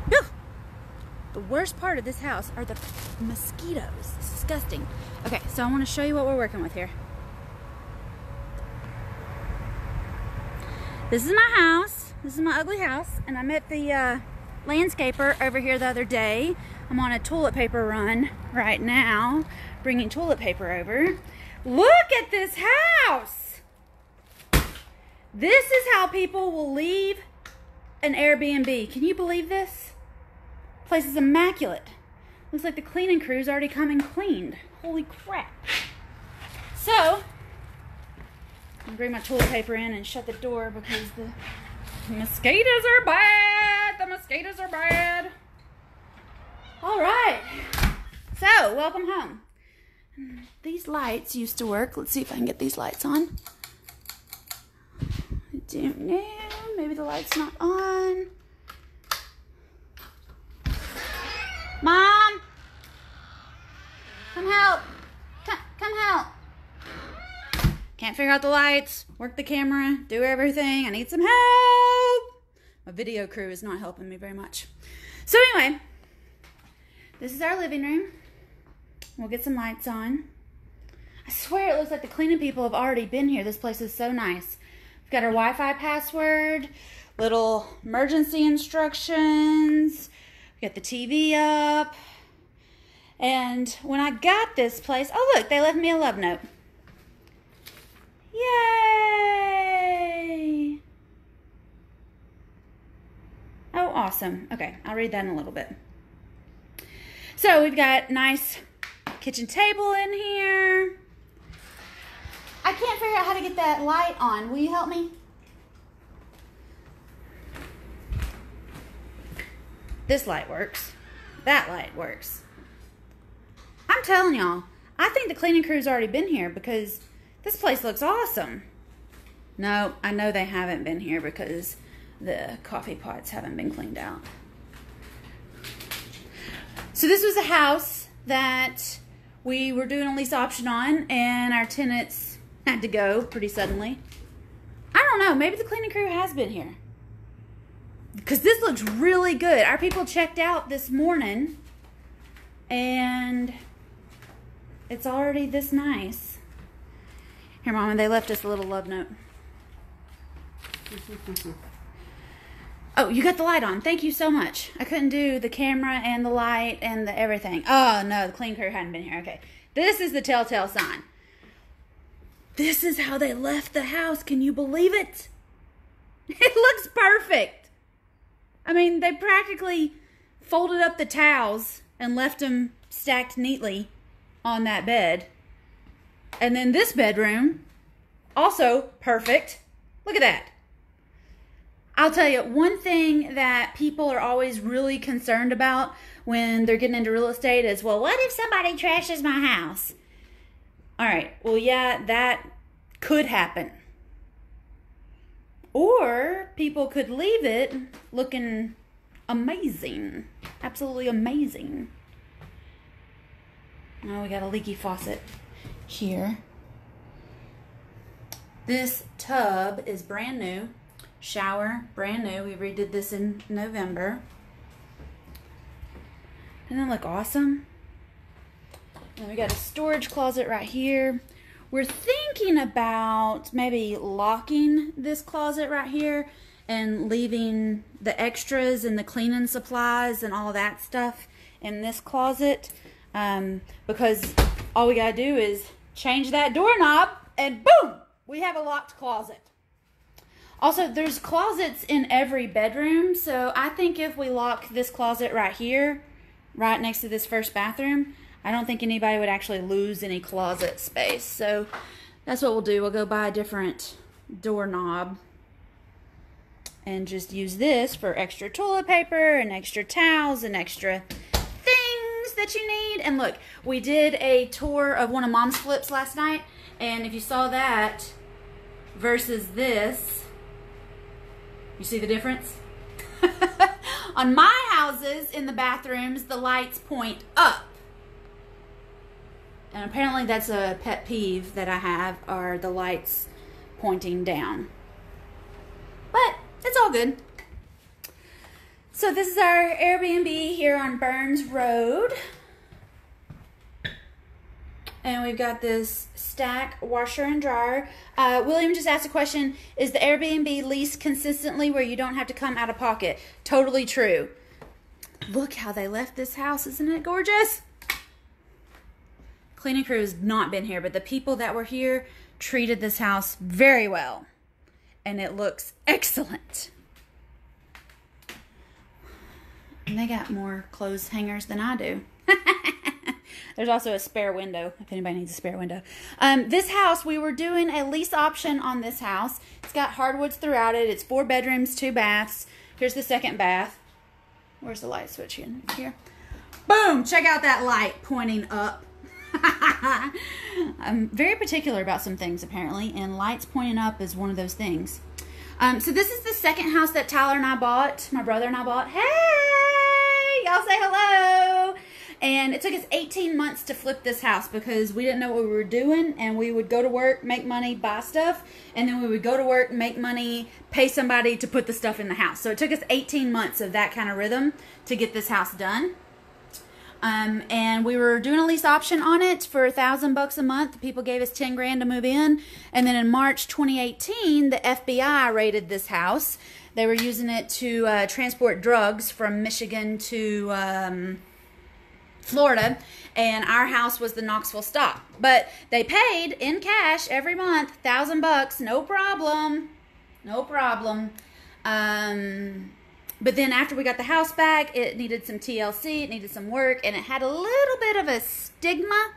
Whew. The worst part of this house are the mosquitoes. It's disgusting. Okay, so I want to show you what we're working with here. This is my house. This is my ugly house, and I met the landscaper over here the other day. I'm on a toilet paper run right now, bringing toilet paper over. Look at this house! This is how people will leave an Airbnb. Can you believe this? Place is immaculate. Looks like the cleaning crew's already come and cleaned. Holy crap. So, I'm gonna bring my toilet paper in and shut the door because the mosquitoes are bad. The mosquitoes are bad. All right. So, welcome home. These lights used to work. Let's see if I can get these lights on. I don't know. Maybe the light's not on. Mom! Come help. Come help. Can't figure out the lights, work the camera, do everything. I need some help. My video crew is not helping me very much. So anyway, this is our living room. We'll get some lights on. I swear it looks like the cleaning people have already been here. This place is so nice. We've got our Wi-Fi password, little emergency instructions. We got the TV up. And when I got this place, oh look, they left me a love note. Yay! Oh, awesome. Okay, I'll read that in a little bit. So we've got nice kitchen table in here. I can't figure out how to get that light on. Will you help me? This light works. That light works. I'm telling y'all, I think the cleaning crew's already been here because this place looks awesome. No, I know they haven't been here because the coffee pots haven't been cleaned out. So this was a house that we were doing a lease option on, and our tenants had to go pretty suddenly. I don't know, maybe the cleaning crew has been here. Because this looks really good. Our people checked out this morning, and it's already this nice. Here, Mama, they left us a little love note. Oh, you got the light on. Thank you so much. I couldn't do the camera and the light and the everything. Oh, no, the clean crew hadn't been here. Okay, this is the telltale sign. This is how they left the house. Can you believe it? It looks perfect. I mean, they practically folded up the towels and left them stacked neatly on that bed. And then this bedroom, also perfect. Look at that. I'll tell you, one thing that people are always really concerned about when they're getting into real estate is, well, what if somebody trashes my house? All right, well, yeah, that could happen. Or people could leave it looking amazing. Absolutely amazing. Oh, we got a leaky faucet here. This tub is brand new. Shower, brand new. We redid this in November. Doesn't that look awesome? And we got a storage closet right here. We're thinking about maybe locking this closet right here and leaving the extras and the cleaning supplies and all that stuff in this closet. Because all we gotta do is change that doorknob and boom, we have a locked closet. Also, there's closets in every bedroom, so I think if we lock this closet right here, right next to this first bathroom, I don't think anybody would actually lose any closet space. So that's what we'll do. We'll go buy a different doorknob and just use this for extra toilet paper and extra towels and extra things that you need. And look, we did a tour of one of Mom's flips last night, and if you saw that versus this, you see the difference? On my houses, in the bathrooms, the lights point up. And apparently that's a pet peeve that I have, are the lights pointing down. But it's all good. So this is our Airbnb here on Burns Road. And we've got this stack washer and dryer. William just asked a question, is the Airbnb leased consistently where you don't have to come out of pocket? Totally true. Look how they left this house. Isn't it gorgeous? Cleaning crew has not been here, but the people that were here treated this house very well. And it looks excellent. And they got more clothes hangers than I do. There's also a spare window, if anybody needs a spare window. This house, we were doing a lease option on this house. It's got hardwoods throughout it. It's 4 bedrooms, 2 baths. Here's the second bath. Where's the light switch in here? Boom! Check out that light pointing up. I'm very particular about some things, apparently, and lights pointing up is one of those things. So this is the second house that Tyler and I bought. My brother and I bought. Hey! Y'all say hello! And it took us 18 months to flip this house because we didn't know what we were doing, and we would go to work, make money, buy stuff, and then we would go to work, make money, pay somebody to put the stuff in the house. So it took us 18 months of that kind of rhythm to get this house done. And we were doing a lease option on it for $1,000 a month. People gave us 10 grand to move in. And then in March 2018, the FBI raided this house. They were using it to transport drugs from Michigan to Florida, and our house was the Knoxville stop. But they paid in cash every month, $1,000, no problem, no problem. But then after we got the house back, it needed some TLC, it needed some work, and it had a little bit of a stigma,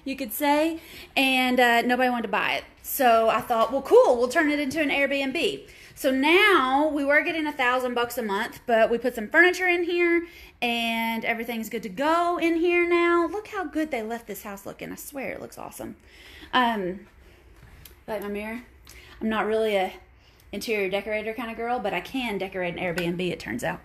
you could say, and nobody wanted to buy it. So I thought, well, cool, we'll turn it into an Airbnb. So now we were getting $1,000 a month, but we put some furniture in here, and everything's good to go in here now. Look how good they left this house looking. I swear it looks awesome. Like my mirror. I'm not really a interior decorator kind of girl, but I can decorate an Airbnb, it turns out.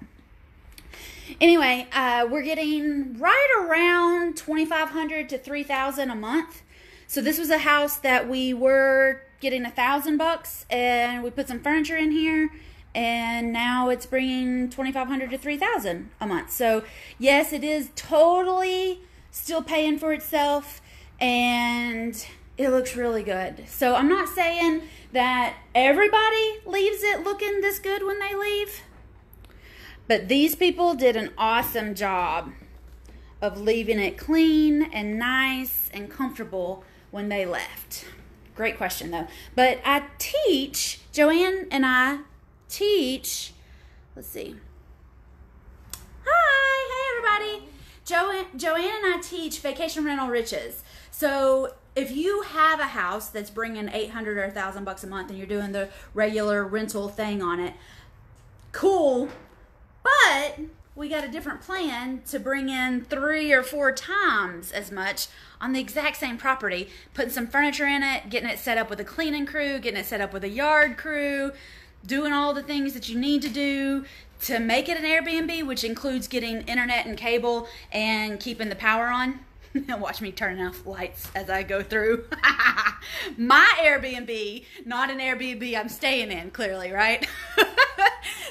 Anyway, we're getting right around $2,500 to $3,000 a month. So this was a house that we were getting $1,000, and we put some furniture in here, and now it's bringing $2,500 to $3,000 a month. So yes, it is totally still paying for itself, and it looks really good. So I'm not saying that everybody leaves it looking this good when they leave, but these people did an awesome job of leaving it clean and nice and comfortable when they left. Great question, though. But I teach, Joanne and I teach, let's see. Hi, hey everybody. Joanne and I teach Vacation Rental Riches. So if you have a house that's bringing $800 or $1,000 a month and you're doing the regular rental thing on it, cool. But we got a different plan to bring in 3 or 4 times as much on the exact same property, putting some furniture in it, getting it set up with a cleaning crew, getting it set up with a yard crew, doing all the things that you need to do to make it an Airbnb, which includes getting internet and cable and keeping the power on. Watch me turning off lights as I go through. My Airbnb, not an Airbnb I'm staying in, clearly, right?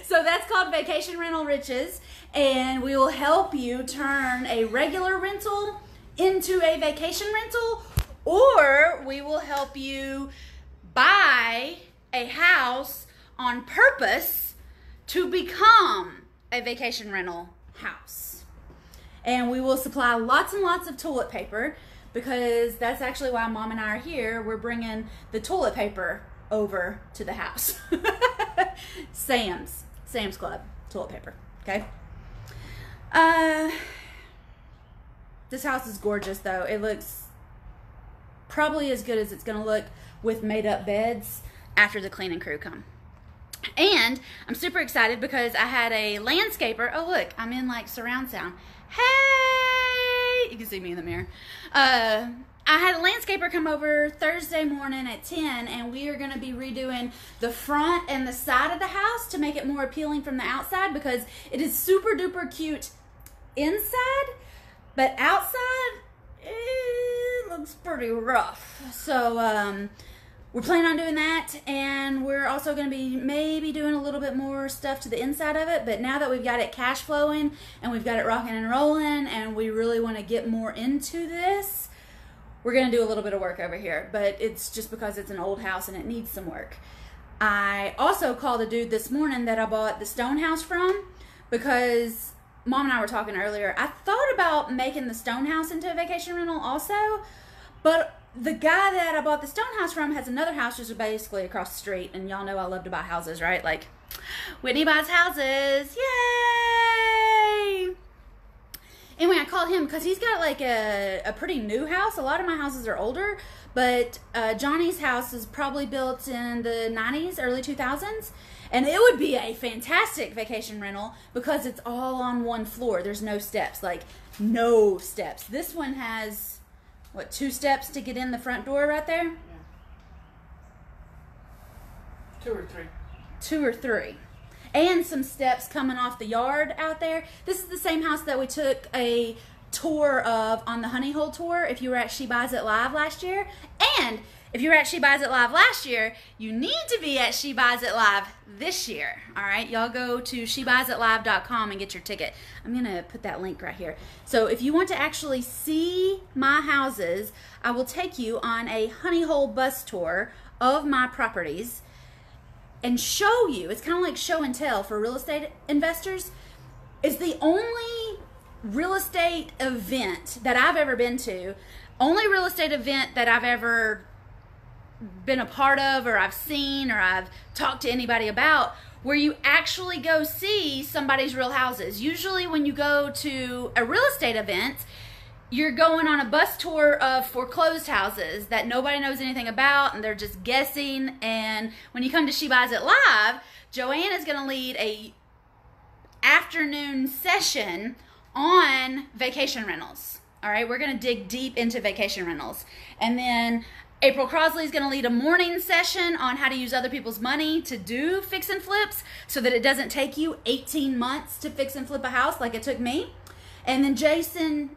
So that's called Vacation Rental Riches, and we will help you turn a regular rental into a vacation rental, or we will help you buy a house on purpose to become a vacation rental house. And we will supply lots and lots of toilet paper, because that's actually why Mom and I are here. We're bringing the toilet paper over to the house. Sam's Club toilet paper, okay? This house is gorgeous, though. It looks probably as good as it's going to look with made-up beds after the cleaning crew come. And I'm super excited because I had a landscaper. Oh, look, I'm in, like, surround sound. Hey! You can see me in the mirror. I had a landscaper come over Thursday morning at 10, and we are going to be redoing the front and the side of the house to make it more appealing from the outside, because it is super duper cute inside, but outside it looks pretty rough. So we're planning on doing that, and we're also going to be maybe doing a little bit more stuff to the inside of it. But now that we've got it cash flowing and we've got it rocking and rolling and we really want to get more into this, we're going to do a little bit of work over here. But it's just because it's an old house and it needs some work. I also called a dude this morning that I bought the stone house from, because Mom and I were talking earlier. I thought about making the stone house into a vacation rental also, but the guy that I bought the stone house from has another house just basically across the street, and y'all know I love to buy houses, right? Like, Whitney buys houses, yay! Anyway, I called him because he's got like a pretty new house. A lot of my houses are older, but Johnny's house is probably built in the 90s, early 2000s, and it would be a fantastic vacation rental because it's all on one floor. There's no steps, like no steps. This one has, what, 2 steps to get in the front door right there? Yeah. 2 or 3. 2 or 3. And some steps coming off the yard out there. This is the same house that we took a tour of on the Honey Hole tour if you were at She Buys It Live last year. And if you were at She Buys It Live last year, you need to be at She Buys It Live this year. All right, y'all go to shebuysitlive.com and get your ticket. I'm going to put that link right here. So if you want to actually see my houses, I will take you on a Honey Hole bus tour of my properties and show you. It's kind of like show and tell for real estate investors. It's the only real estate event that I've ever been to, only real estate event that I've ever been a part of, or I've seen, or I've talked to anybody about, where you actually go see somebody's real houses. Usually when you go to a real estate event, you're going on a bus tour of foreclosed houses that nobody knows anything about, and they're just guessing. And when you come to She Buys It Live, Joanne is going to lead a afternoon session on vacation rentals. All right, we're going to dig deep into vacation rentals. And then April Crosley is going to lead a morning session on how to use other people's money to do fix and flips so that it doesn't take you 18 months to fix and flip a house like it took me. And then Jason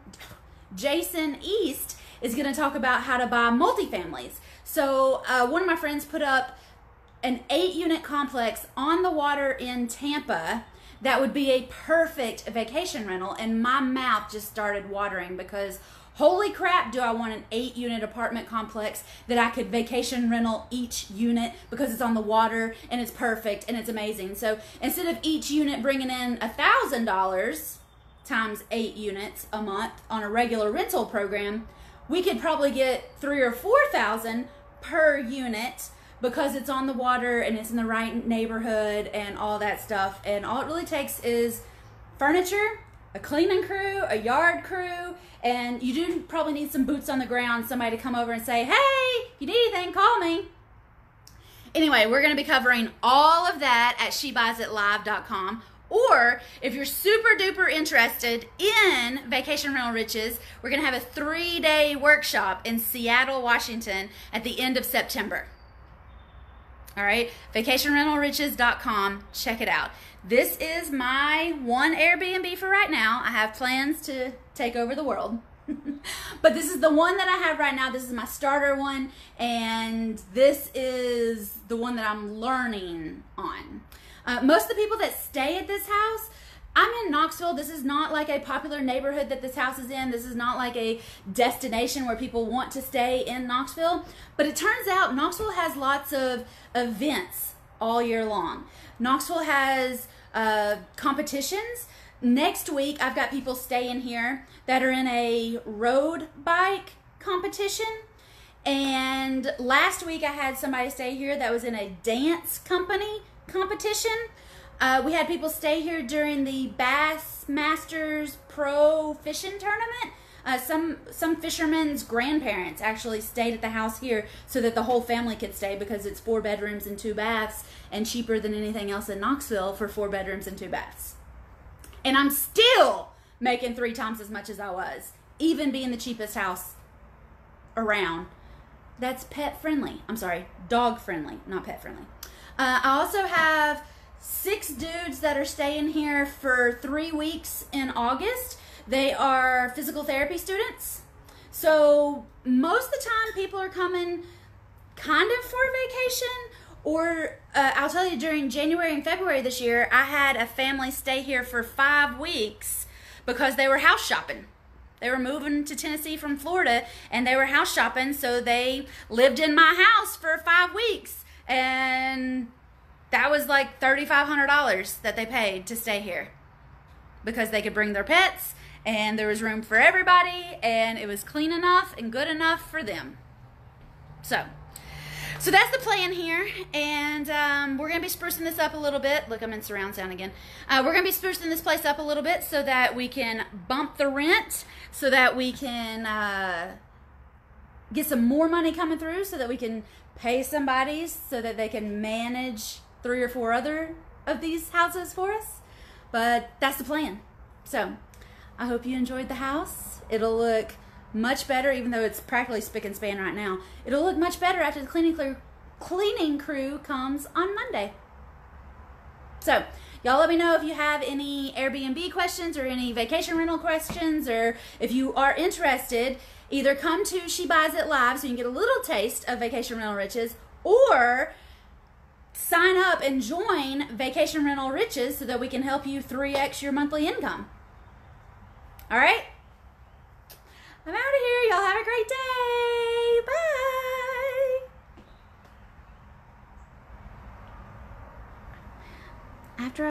East is going to talk about how to buy multifamilies. So one of my friends put up an 8-unit complex on the water in Tampa that would be a perfect vacation rental, and my mouth just started watering because holy crap, do I want an 8-unit apartment complex that I could vacation rental each unit because it's on the water and it's perfect and it's amazing. So instead of each unit bringing in $1,000 times 8 units a month on a regular rental program, we could probably get $3,000 or $4,000 per unit because it's on the water and it's in the right neighborhood and all that stuff. And all it really takes is furniture, a cleaning crew, a yard crew, and you do probably need some boots on the ground, somebody to come over and say, hey, if you need anything, call me. Anyway, we're going to be covering all of that at shebuysitlive.com. Or if you're super duper interested in vacation rental riches, we're going to have a 3-day workshop in Seattle, Washington at the end of September. All right, vacationrentalriches.com. Check it out. This is my one Airbnb for right now. I have plans to take over the world. But this is the one that I have right now. This is my starter one, and this is the one that I'm learning on. Most of the people that stay at this house, I'm in Knoxville. This is not like a popular neighborhood that this house is in. This is not like a destination where people want to stay in Knoxville. But it turns out Knoxville has lots of events all year long. Knoxville has competitions. Next week, I've got people staying here that are in a road bike competition. And last week, I had somebody stay here that was in a dance company competition. We had people stay here during the Bass Masters Pro Fishing Tournament. Some fishermen's grandparents actually stayed at the house here so that the whole family could stay because it's 4 bedrooms and 2 baths and cheaper than anything else in Knoxville for 4 bedrooms and 2 baths. And I'm still making 3 times as much as I was, even being the cheapest house around. That's pet friendly. I'm sorry, dog friendly, not pet friendly. I also have 6 dudes that are staying here for 3 weeks in August. They are physical therapy students. So most of the time people are coming kind of for a vacation, or I'll tell you, during January and February this year, I had a family stay here for 5 weeks because they were house shopping. They were moving to Tennessee from Florida, and they were house shopping, so they lived in my house for 5 weeks, and that was like $3,500 that they paid to stay here because they could bring their pets, and there was room for everybody, and it was clean enough and good enough for them. So that's the plan here, and we're going to be sprucing this up a little bit. Look, I'm in surround sound again. We're going to be sprucing this place up a little bit so that we can bump the rent, so that we can get some more money coming through, so that we can pay somebody so that they can manage 3 or 4 other of these houses for us. But that's the plan. So I hope you enjoyed the house. It'll look much better, even though it's practically spick and span right now. It'll look much better after the cleaning crew comes on Monday. So y'all let me know if you have any Airbnb questions or any vacation rental questions, or if you are interested, either come to She Buys It Live so you can get a little taste of vacation rental riches, or sign up and join Vacation Rental Riches so that we can help you 3x your monthly income. All right? I'm out of here. Y'all have a great day.